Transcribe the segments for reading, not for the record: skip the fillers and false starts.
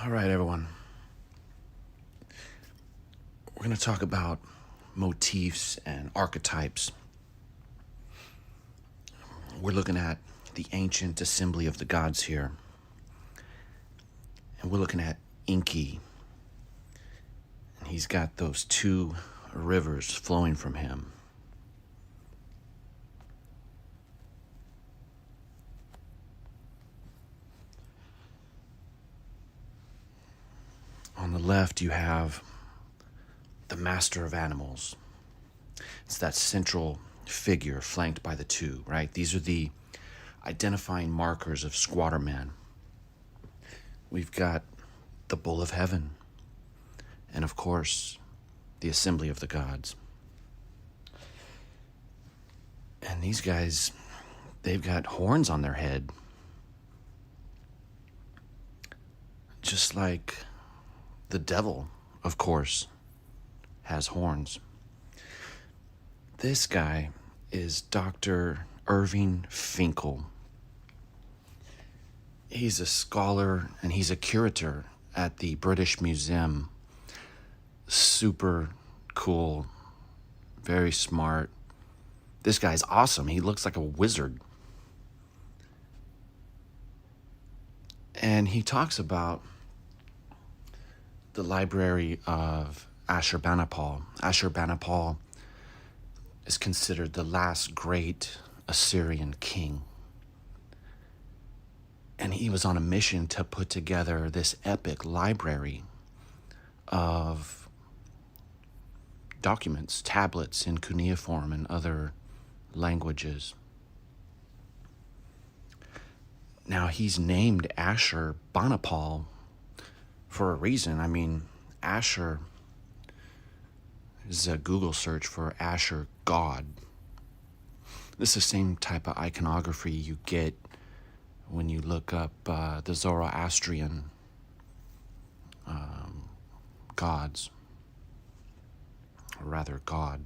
All right, everyone. We're going to talk about motifs and archetypes. We're looking at the ancient assembly of the gods here. And we're looking at Enki. And he's got those two rivers flowing from him. On the left, you have the master of animals. It's that central figure flanked by the two, right? These are the identifying markers of squatter man. We've got the bull of heaven, and of course, the assembly of the gods. And these guys, they've got horns on their head. Just like the devil, of course, has horns. This guy is Dr. Irving Finkel. He's a scholar and he's a curator at the British Museum. Super cool, very smart. This guy's awesome. He looks like a wizard. And he talks about the library of Ashurbanipal. Ashurbanipal is considered the last great Assyrian king. And he was on a mission to put together this epic library of documents, tablets in cuneiform and other languages. Now, he's named Ashurbanipal for a reason. I mean, Ashur is a Google search for Ashur God. This is the same type of iconography you get when you look up the Zoroastrian gods, or rather God.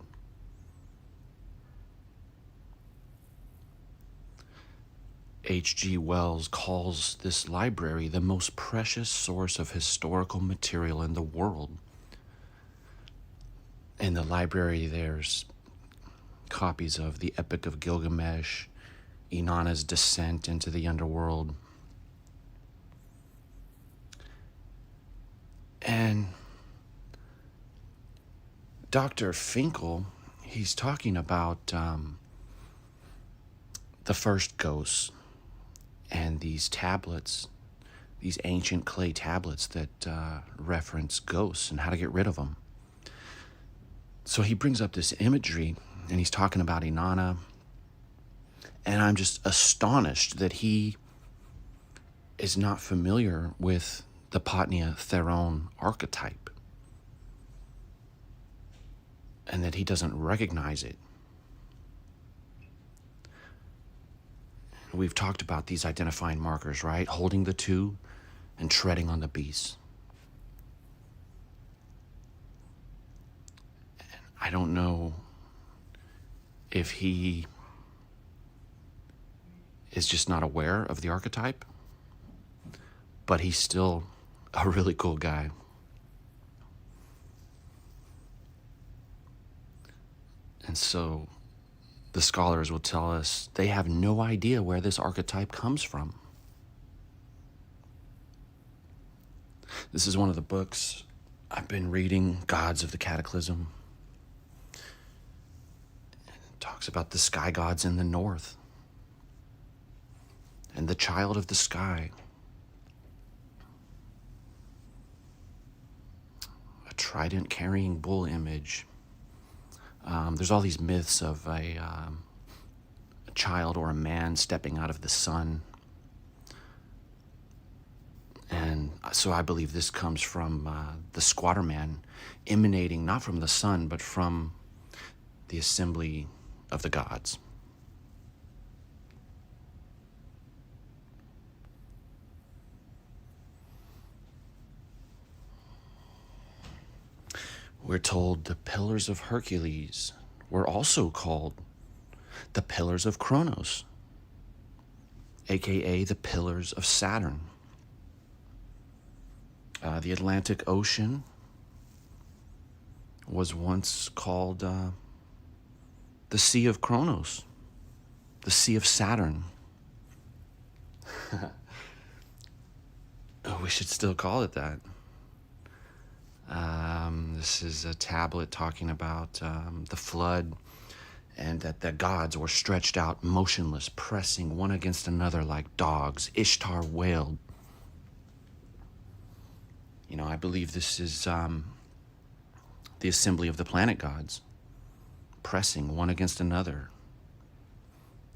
H.G. Wells calls this library the most precious source of historical material in the world. In the library, there's copies of the Epic of Gilgamesh, Inanna's descent into the underworld. And Dr. Finkel, he's talking about the first ghosts and these tablets, these ancient clay tablets that reference ghosts and how to get rid of them. So he brings up this imagery and he's talking about Inanna. And I'm just astonished that he is not familiar with the Patnia Theron archetype and that he doesn't recognize it. We've talked about these identifying markers, right? Holding the two and treading on the beast. And I don't know if he is just not aware of the archetype, but he's still a really cool guy. And so the scholars will tell us they have no idea where this archetype comes from. This is one of the books I've been reading, Gods of the Cataclysm. It talks about the sky gods in the north and the child of the sky. A trident-carrying bull image. There's all these myths of a child or a man stepping out of the sun. And so I believe this comes from the squatter man emanating not from the sun, but from the assembly of the gods. We're told the pillars of Hercules were also called the pillars of Kronos, aka the pillars of Saturn. The Atlantic Ocean was once called the Sea of Kronos, the Sea of Saturn. We should still call it that. This is a tablet talking about the flood, and that the gods were stretched out motionless, pressing one against another like dogs. Ishtar wailed. I believe this is the assembly of the planet gods, pressing one against another.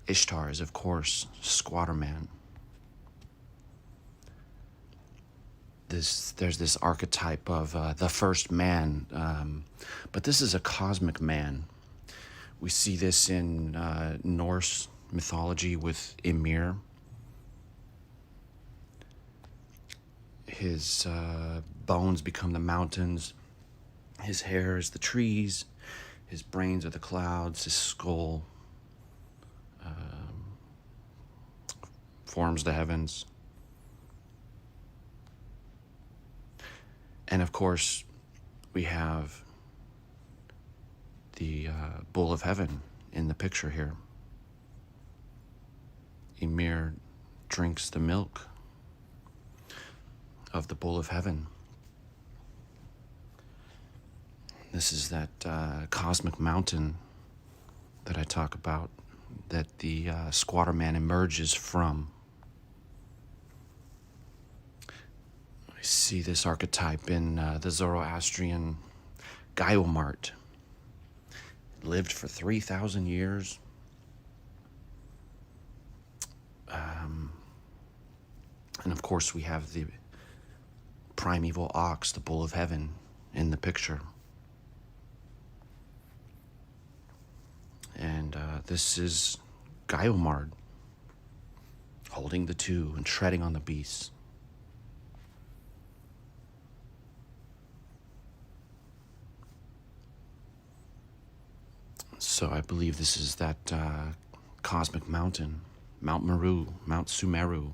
Ishtar is, of course, Squatter Man. There's this archetype of the first man, but this is a cosmic man. We see this in Norse mythology with Ymir. His bones become the mountains, his hair is the trees, his brains are the clouds, his skull forms the heavens. And of course, we have the bull of heaven in the picture here. Ymir drinks the milk of the bull of heaven. This is that cosmic mountain that I talk about, that the Squatter Man emerges from. I see this archetype in the Zoroastrian Gaiomart. Lived for 3,000 years. And of course, we have the primeval ox, the bull of heaven, in the picture. And this is Gaiomard holding the two and treading on the beast. So I believe this is that cosmic mountain, Mount Meru, Mount Sumeru,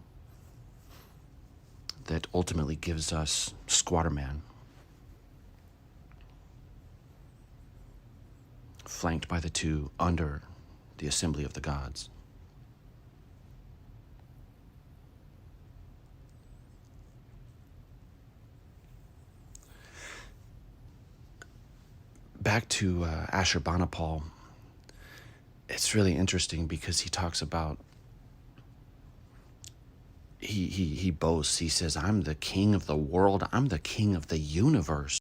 that ultimately gives us Squatter Man, flanked by the two under the assembly of the gods. Back to Ashurbanipal. It's really interesting because he talks about, he boasts, he says, I'm the king of the world, I'm the king of the universe.